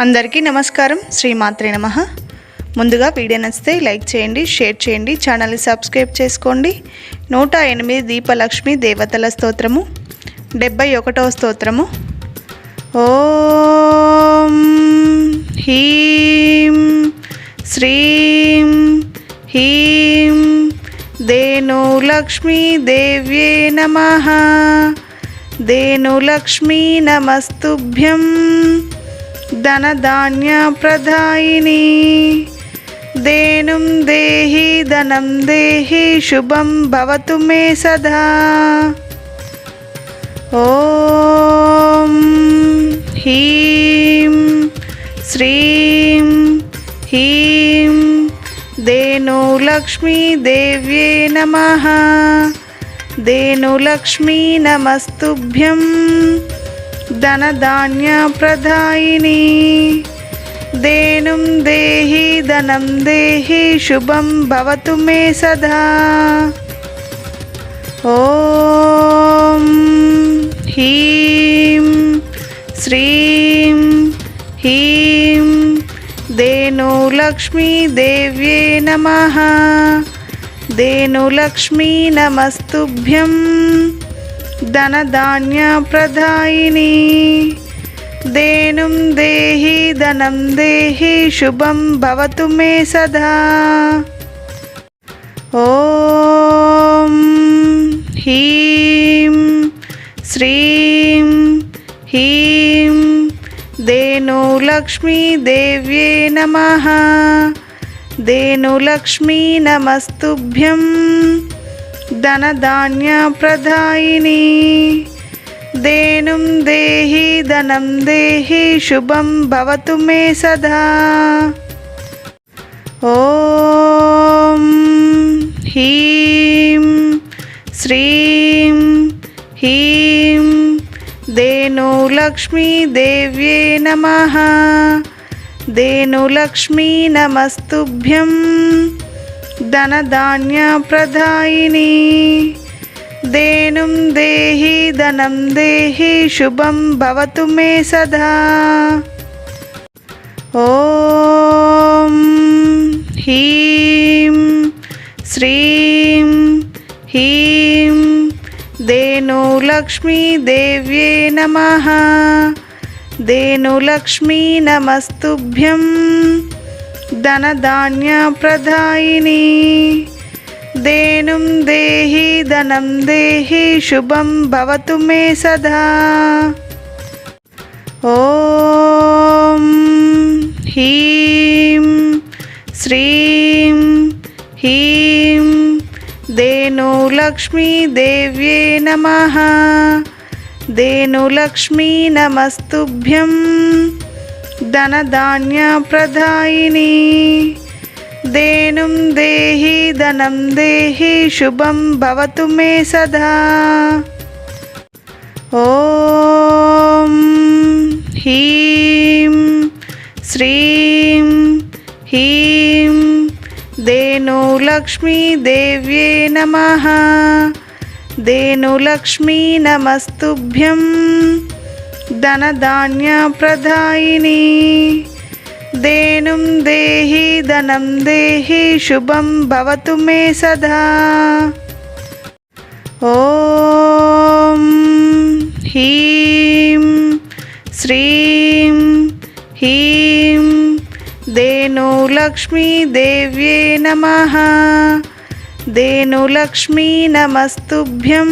అందరికీ నమస్కారం. శ్రీమాత్రే నమః. ముందుగా వీడియో నచ్చితే లైక్ చేయండి, షేర్ చేయండి, ఛానల్ని సబ్స్క్రైబ్ చేసుకోండి. 108 దీపలక్ష్మి దేవతల స్తోత్రము, 71వ స్తోత్రము. ఓం హ్రీం శ్రీం హ్రీం ధేనులక్ష్మీ దేవ్యే నమః. ధేనులక్ష్మీ నమస్తుభ్యం ధనధాన్య ప్రదాయిని. ధేనుం దేహి ధనం దేహి శుభం భవతు మే సదా. ఓం హ్రీం శ్రీం హ్రీం ధేనులక్ష్మీ దేవ్యే నమః. ధేనులక్ష్మీ నమస్తుభ్యం ధనధాన్య ప్రదాయిని. ధేనుం దేహి ధనం దేహి శుభం భవతు మే సదా. ఓం హ్రీం శ్రీం హ్రీం ధేనులక్ష్మీ దేవ్యే నమః. ధేనులక్ష్మీ నమస్తుభ్యం ధనధాన్య ప్రదాయిని. ధేనుం దేహి ధనం దేహి శుభం భవతు మే సదా. ఓం హ్రీం శ్రీం హ్రీం ధేనులక్ష్మీ దేవ్యే నమః. ధేనులక్ష్మీ నమస్తుభ్యం ధనధాన్య ప్రదాయిని. ధేనుం దేహి ధనం దేహి శుభం భవతు మే సదా. ఓం హ్రీం శ్రీం హ్రీం ధేనులక్ష్మీ దేవ్యే నమః. ధేనులక్ష్మీ నమస్తుభ్యం ధనధాన్య ప్రదాయిని. ధేనుం దేహి ధనం దేహి శుభం భవతు మే సదా. ఓం హ్రీం శ్రీం హ్రీం ధేనులక్ష్మీ దేవ్యే నమః. ధేనులక్ష్మీ నమస్తుభ్యం ధనధాన్య ప్రదాయిని. ధేనుం దేహి ధనం దేహి శుభం భవతు మే సదా. ఓం హ్రీం శ్రీం హ్రీం ధేనులక్ష్మీ దేవ్యే నమః. ధేనులక్ష్మీ నమస్తుభ్యం ధనధాన్య ప్రదాయిని. ధేనుం దేహి ధనం దేహి శుభం భవతు మే సదా. ఓం హ్రీం శ్రీం హ్రీం ధేనులక్ష్మీ దేవ్యే నమః. ధేనులక్ష్మీ నమస్తుభ్యం ధనధాన్య ప్రదాయిని. ధేనుం దేహి ధనం దేహి శుభం భవతు మే సదా. ఓం హ్రీం శ్రీం హ్రీం ధేనులక్ష్మీ దేవ్యే నమః. ధేనులక్ష్మీ నమస్తుభ్యం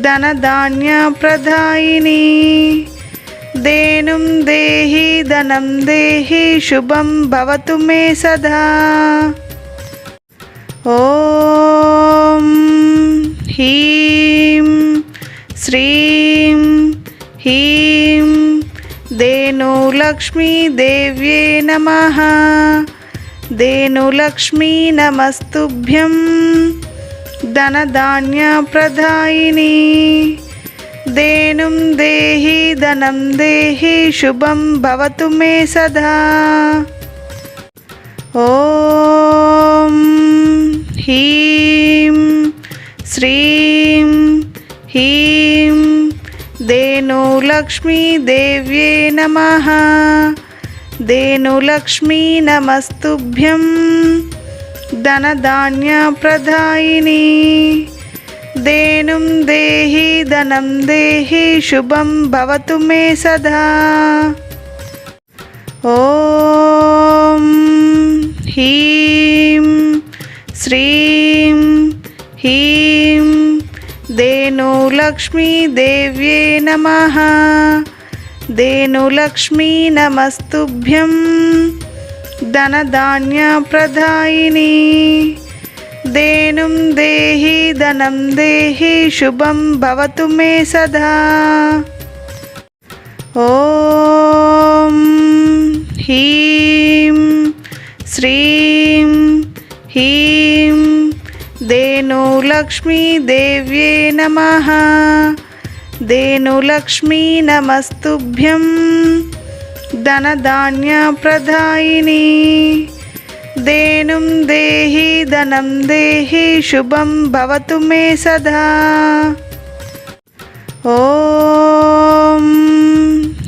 ధనధాన్య ప్రదాయిని. ధేనుం దేహి ధనం దేహి శుభం భవతు మే సదా. ఓం హ్రీం శ్రీం హ్రీం ధేనులక్ష్మీ దేవ్యే నమః. ధేనులక్ష్మీ నమస్తుభ్యం ధనధాన్య ప్రదాయిని. ధేనుం దేహి ధనం దేహి శుభం భవతు మే సదా. ఓం హ్రీం శ్రీం హ్రీం ధేను धेनुलक्ष्मीदेव्ये नमः। धेनुलक्ष्मी नमस्तुभ्यं धनधान्यप्रदायिनी। धेनुं देहि धनं देहि शुभं भवतु मे सदा। ॐ ह्रीं श्रीं ह्रीं धेनुलक्ष्मीदेव्ये नमः। धेनुलक्ष्मी नमस्तुभ्यं धनधान्यप्रदायिनी। धेनुं देहि धनं देहि शुभं भवतु मे सदा। ॐ ह्रीं श्रीं ह्रीं धेनुलक्ष्मीदेव्ये नमः। धेनुलक्ष्मी नमस्तुभ्यं धनधान्यप्रदायिनी। धेनुं देहि धनं देहि शुभं भवतु मे सदा। ॐ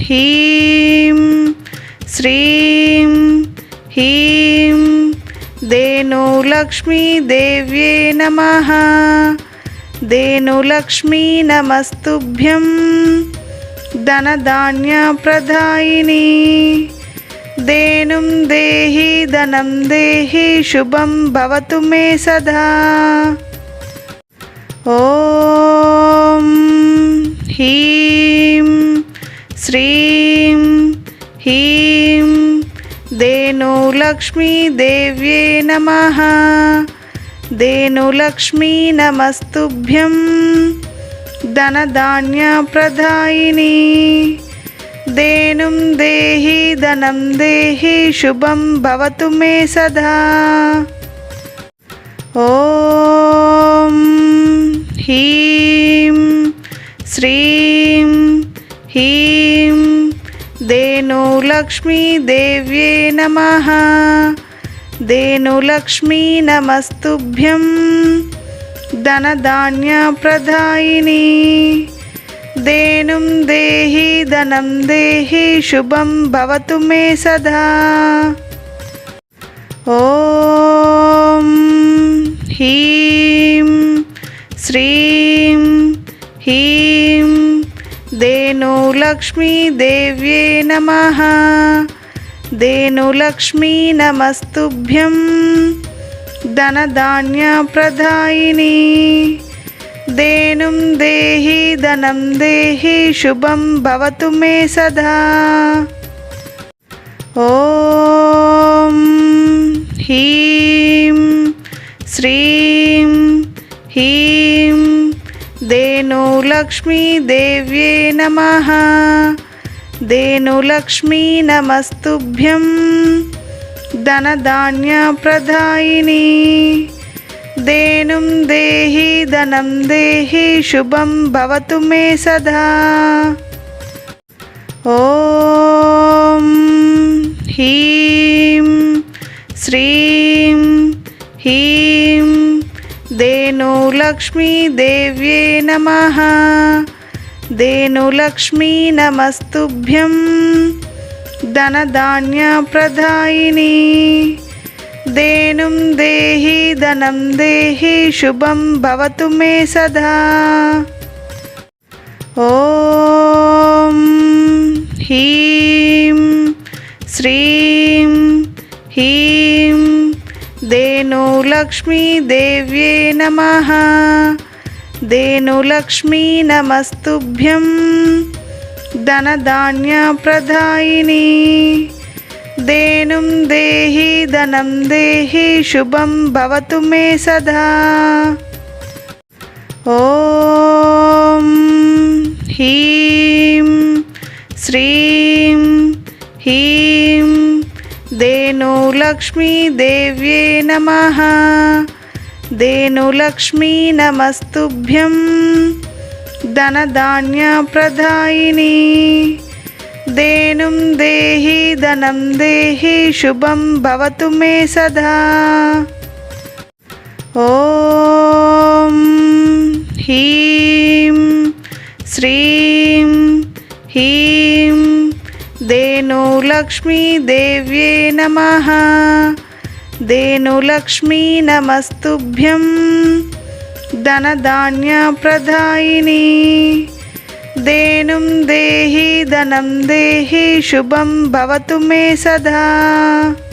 ह्रीं श्रीं ह्रीं धेनुलक्ष्मीदेव्ये नमः। धेनुलक्ष्मी नमस्तुभ्यं धनधान्यप्रदायिनी। धेनुं देहि धनं देहि शुभं भवतु मे सदा। ॐ ह्रीं श्रीं ह्रीं धेनुलक्ष्मीदेव्ये नमः। धेनुलक्ष्मी नमस्तुभ्यं धनधान्यप्रदायिनी। धेनुं देहि धनं देहि शुभं भवतु मे सदा। ॐ ह्रीं श्रीं ह्रीं धेनुलक्ष्मीदेव्ये नमः। धेनुलक्ष्मी नमस्तुभ्यं धनधान्यप्रदायिनी। धेनुं देहि धनं देहि शुभं भवतु मे सदा। ॐ ह्रीं श्रीं ह्रीं धेनुलक्ष्मीदेव्ये नमः। धेनुलक्ष्मी नमस्तुभ्यं धनधान्यप्रदायिनी। धेनुं देहि धनं देहि शुभं भवतु मे सदा। ॐ ह्रीं श्रीं ह्रीं धेनुलक्ष्मीदेव्ये नमः। धेनुलक्ष्मी नमस्तुभ्यं धनधान्यप्रदायिनी। धेनुं देहि धनं देहि शुभं भवतु मे सदा। ॐ ह्रीं श्रीं ह्रीं धेनुलक्ष्मीदेव्ये नमः। धेनुलक्ष्मी नमस्तुभ्यं धनधान्यप्रदायिनी। धेनुं देहि धनं देहि शुभं भवतु मे सदा। ॐ ह्रीं श्रीं ह्रीं धेनुलक्ष्मीदेव्ये नमः। धेनुलक्ष्मी नमस्तुभ्यं धनधान्यप्रदायिनी। धेनुं देहि धनं देहि शुभं भवतु मे सदा। ॐ ह्रीं श्रीं ह्रीं धेनुलक्ष्मीदेव्ये नमः। धेनुलक्ष्मी नमस्तुभ्यं धनधान्यप्रदायिनी। धेनुं देहि धनं देहि शुभं भवतु मे सदा। ॐ ह्रीं श्रीं ह्रीं धेनुलक्ष्मीदेव्ये नमः। धेनुलक्ष्मी नमस्तुभ्यं धनधान्यप्रदायिनी। धेनुं देहि धनं देहि शुभं भवतु मे सदा।